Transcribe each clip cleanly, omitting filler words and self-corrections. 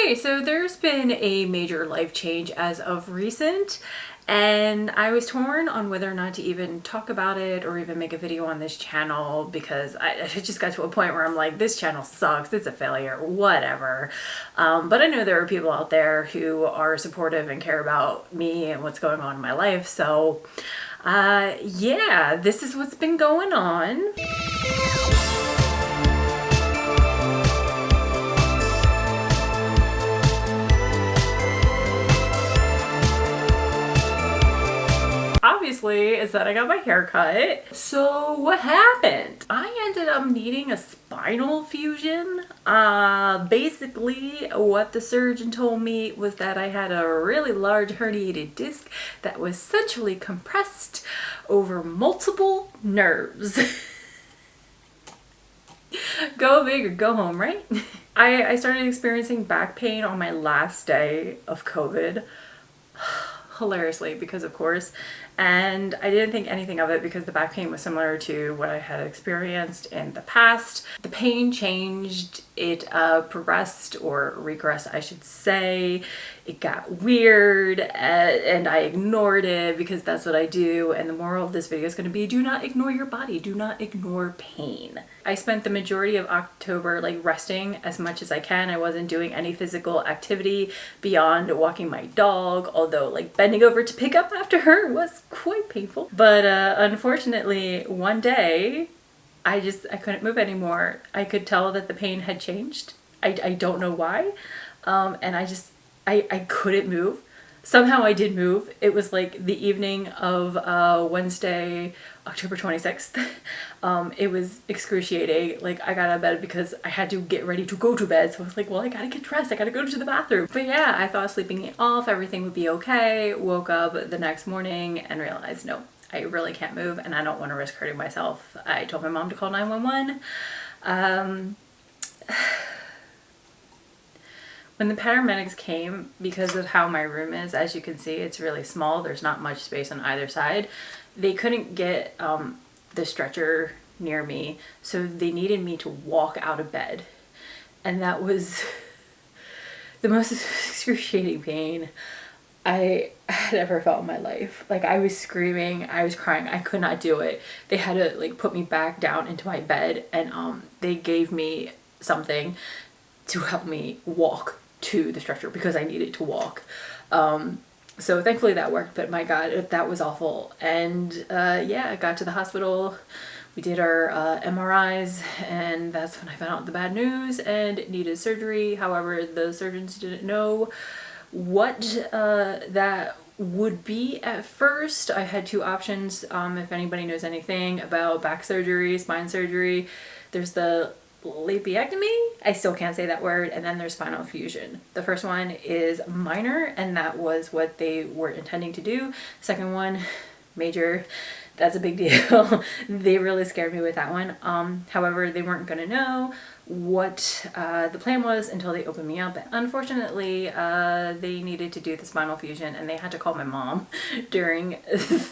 Okay, so there's been a major life change as of recent, and I was torn on whether or not to even talk about it or even make a video on this channel because I just got to a point where I'm like, this channel sucks, it's a failure, whatever. But I know there are people out there who are supportive and care about me and what's going on in my life, so yeah, this is what's been going on. Obviously, is that I got my hair cut. So what happened? I ended up needing a spinal fusion. Basically what the surgeon told me was that I had a really large herniated disc that was centrally compressed over multiple nerves. Go big or go home, right? I started experiencing back pain on my last day of COVID. Hilariously, because of course, and I didn't think anything of it because the back pain was similar to what I had experienced in the past. The pain changed, it progressed or regressed, I should say. It got weird and I ignored it because that's what I do, and the moral of this video is going to be, do not ignore your body, do not ignore pain. I spent the majority of October like resting as much as I can. I wasn't doing any physical activity beyond walking my dog, although like bending over to pick up after her was quite painful. But unfortunately, one day I couldn't move anymore. I could tell that the pain had changed. I don't know why. And I couldn't move. Somehow I did move. It was like the evening of Wednesday, October 26th. It was excruciating. Like, I got out of bed because I had to get ready to go to bed. So I was like, well, I gotta get dressed. I gotta go to the bathroom. But yeah, I thought sleeping it off, everything would be okay. Woke up the next morning and realized, no, I really can't move and I don't want to risk hurting myself. I told my mom to call 911. When the paramedics came, because of how my room is, as you can see, it's really small. There's not much space on either side. They couldn't get the stretcher near me, so they needed me to walk out of bed. And that was the most excruciating pain I had ever felt in my life. Like, I was screaming, I was crying, I could not do it. They had to like put me back down into my bed, and they gave me something to help me walk to the stretcher because I needed to walk. So thankfully that worked, but my God, that was awful. And yeah, I got to the hospital. We did our MRIs, and that's when I found out the bad news and it needed surgery. However, the surgeons didn't know what that would be at first. I had two options. If anybody knows anything about back surgery, spine surgery, there's the lapiectomy, I still can't say that word, and then there's spinal fusion. The first one is minor, and that was what they were intending to do. Second one, major. That's a big deal. They really scared me with that one. However, they weren't going to know what the plan was until they opened me up. Unfortunately, they needed to do the spinal fusion, and they had to call my mom during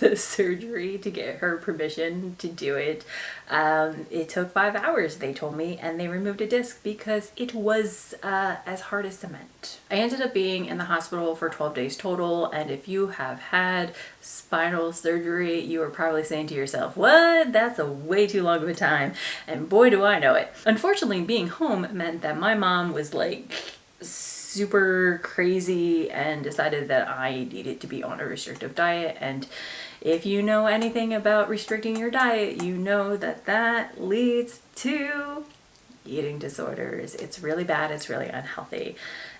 the surgery to get her permission to do it. It took 5 hours, they told me, and they removed a disc because it was as hard as cement. I ended up being in the hospital for 12 days total, and if you have had spinal surgery, you are probably saying to yourself, what? That's a way too long of a time. And boy, do I know it. Unfortunately, being home meant that my mom was like super crazy and decided that I needed to be on a restrictive diet. And if you know anything about restricting your diet, you know that that leads to eating disorders. It's really bad. It's really unhealthy.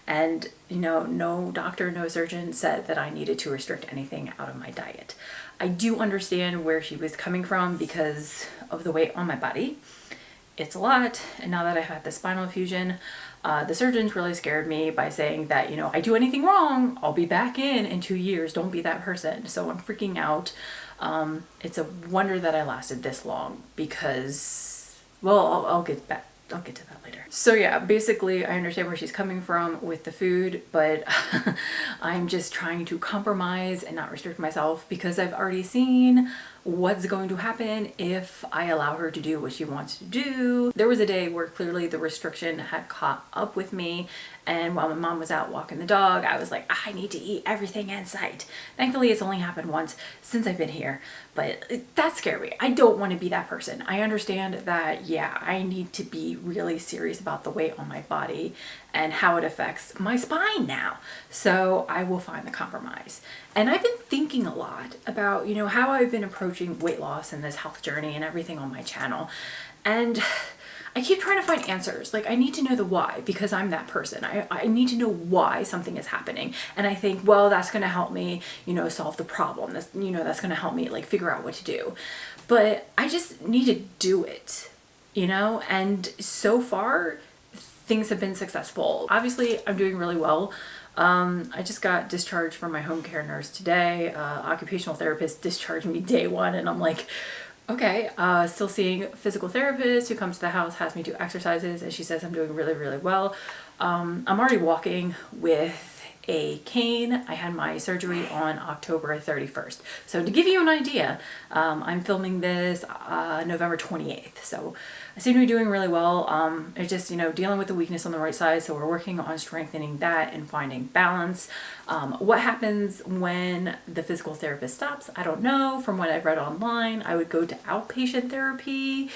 And, you know, no doctor, no surgeon said that I needed to restrict anything out of my diet. I do understand where she was coming from because of the weight on my body. It's a lot. And now that I had the spinal fusion, the surgeons really scared me by saying that, you know, I do anything wrong, I'll be back in 2 years. Don't be that person. So I'm freaking out. It's a wonder that I lasted this long because, well, I'll get to that later. So yeah, basically I understand where she's coming from with the food, but I'm just trying to compromise and not restrict myself because I've already seen what's going to happen if I allow her to do what she wants to do. There was a day where clearly the restriction had caught up with me, and while my mom was out walking the dog, I was like, I need to eat everything in sight. Thankfully, it's only happened once since I've been here, but that scared me. I don't want to be that person. I understand that, yeah, I need to be really serious about the weight on my body and how it affects my spine now. So I will find the compromise. And I've been thinking a lot about, you know, how I've been approaching weight loss and this health journey and everything on my channel. And I keep trying to find answers. Like, I need to know the why, because I'm that person. I need to know why something is happening. And I think, well, that's going to help me, you know, solve the problem. That's, you know, that's going to help me like figure out what to do. But I just need to do it, you know? And so far, things have been successful. Obviously, I'm doing really well. I just got discharged from my home care nurse today. Occupational therapist discharged me day one, and I'm like, okay, still seeing physical therapist who comes to the house, has me do exercises, and she says I'm doing really, really well. I'm already walking with a cane. I had my surgery on October 31st. So to give you an idea, I'm filming this November 28th. So I seem to be doing really well. It's just, you know, dealing with the weakness on the right side. So we're working on strengthening that and finding balance. What happens when the physical therapist stops? I don't know. From what I've read online, I would go to outpatient therapy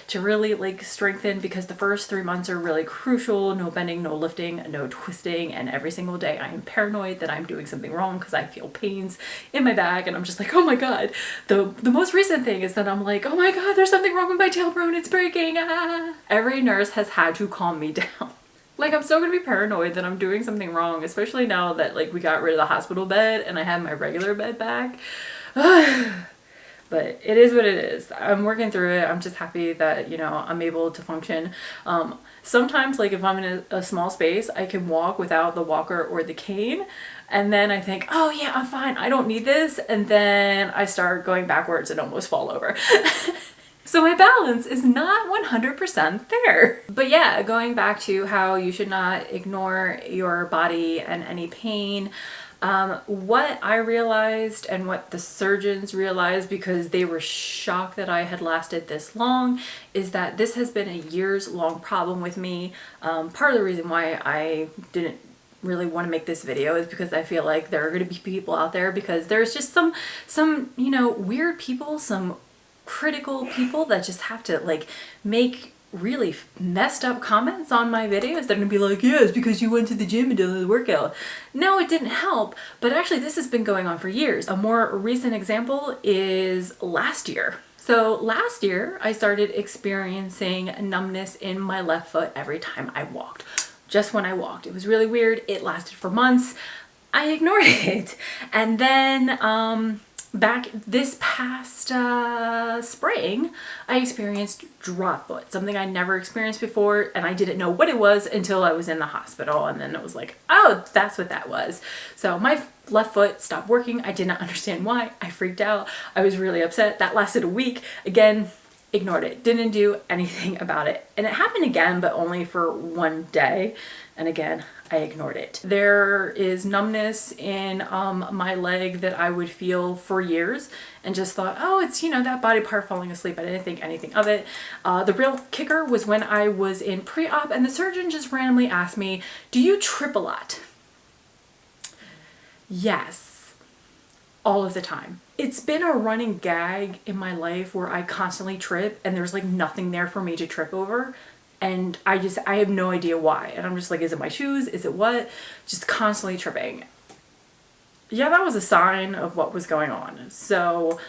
to really like strengthen, because the first 3 months are really crucial. No bending, no lifting, no twisting. And every single day I am paranoid that I'm doing something wrong because I feel pains in my back, and I'm just like, oh my God. The most recent thing is that I'm like, oh my God, there's something wrong with my tailbone, it's breaking. Ah. Every nurse has had to calm me down. Like, I'm still gonna be paranoid that I'm doing something wrong, especially now that like we got rid of the hospital bed and I have my regular bed back. But it is what it is. I'm working through it. I'm just happy that, you know, I'm able to function. Sometimes, like if I'm in a small space, I can walk without the walker or the cane. And then I think, oh yeah, I'm fine. I don't need this. And then I start going backwards and almost fall over. So my balance is not 100% there. But yeah, going back to how you should not ignore your body and any pain. What I realized and what the surgeons realized, because they were shocked that I had lasted this long, is that this has been a years-long problem with me. Part of the reason why I didn't really want to make this video is because I feel like there are going to be people out there, because there's just some you know, weird people, some critical people that just have to like make really messed up comments on my videos. They're gonna be like, yeah, it's because you went to the gym and did the workout. No, it didn't help. But actually this has been going on for years. A more recent example is last year. So last year I started experiencing numbness in my left foot every time I walked. Just when I walked. It was really weird. It lasted for months. I ignored it. And then back this past spring, I experienced drop foot, something I never experienced before, and I didn't know what it was until I was in the hospital, and then it was like, oh, that's what that was. So my left foot stopped working. I did not understand why. I freaked out. I was really upset. That lasted a week. Again, ignored it. Didn't do anything about it. And it happened again, but only for one day. And again, I ignored it. There is numbness in my leg that I would feel for years and just thought, oh, it's, you know, that body part falling asleep. I didn't think anything of it. The real kicker was when I was in pre-op and the surgeon just randomly asked me, do you trip a lot? Yes, all of the time. It's been a running gag in my life where I constantly trip and there's like nothing there for me to trip over. And I have no idea why. And I'm just like, is it my shoes? Is it what? Just constantly tripping. Yeah, that was a sign of what was going on. So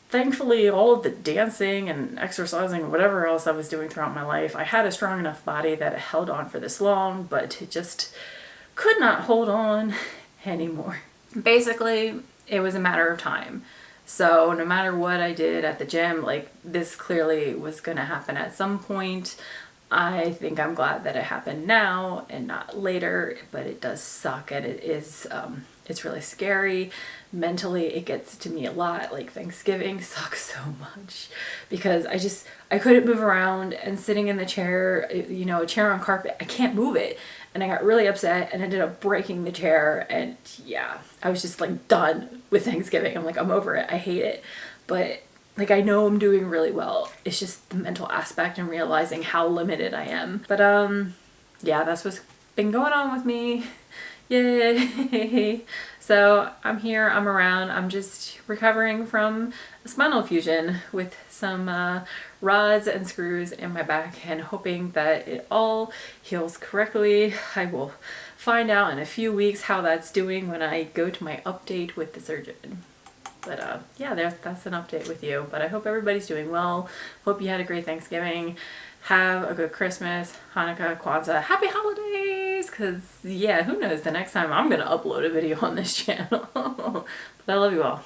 thankfully, all of the dancing and exercising and whatever else I was doing throughout my life, I had a strong enough body that it held on for this long, but it just could not hold on anymore. Basically, it was a matter of time. So no matter what I did at the gym, like this clearly was going to happen at some point. I think I'm glad that it happened now and not later, but it does suck, and it is, it's really scary. Mentally, it gets to me a lot. Like Thanksgiving sucks so much because I couldn't move around, and sitting in the chair, you know, a chair on carpet, I can't move it. And I got really upset and ended up breaking the chair, and yeah, I was just like done with Thanksgiving. I'm like, I'm over it. I hate it. But like I know I'm doing really well. It's just the mental aspect and realizing how limited I am. But yeah, that's what's been going on with me. Yay. So I'm here, I'm around, I'm just recovering from a spinal fusion with some rods and screws in my back and hoping that it all heals correctly. I will find out in a few weeks how that's doing when I go to my update with the surgeon. But yeah, that's an update with you. But I hope everybody's doing well. Hope you had a great Thanksgiving. Have a good Christmas, Hanukkah, Kwanzaa, happy holidays! Because yeah, who knows the next time I'm going to upload a video on this channel. But I love you all.